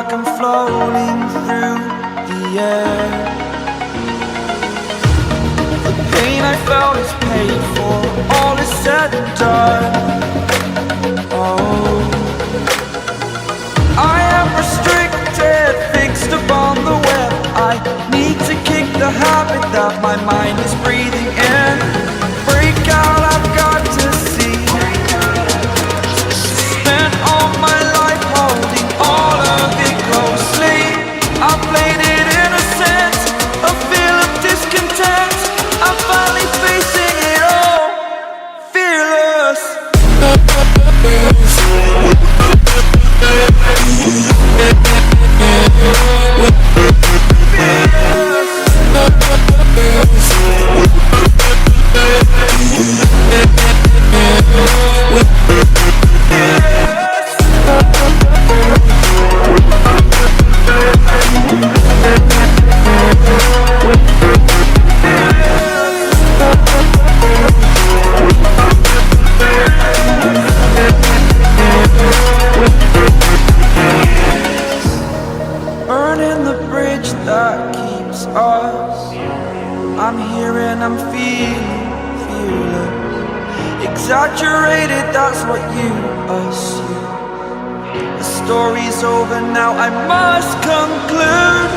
like I'm floating through the air. The pain I felt is paid for, all is said and done. Oh, I am restricted, fixed upon the web. I need to kick the habit that my mind is breathing in. Break out, I've got to see. Spent all my life holding all of it closely. I played it innocent, a feel of discontent. I'm finally facing it all, fearless. Burning the bridge that keeps us. I'm here and I'm feeling fearless. Exaggerated, that's what you assume. The story's over now, I must conclude.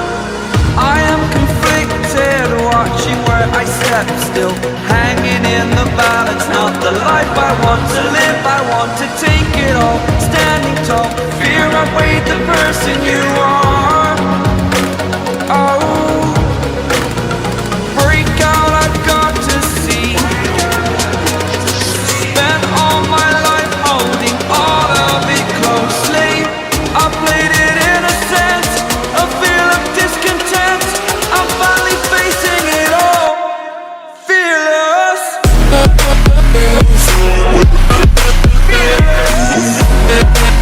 I am conflicted, watching where I step still, hanging in the balance. Not the life I want to live, I want to take it all. Standing tall, fear outweighed the person you are. Oh, break out, I've got to see. Spent all my life holding all of it closely. I played it innocent, a feel of discontent. I'm finally facing it all, fearless. Fearless.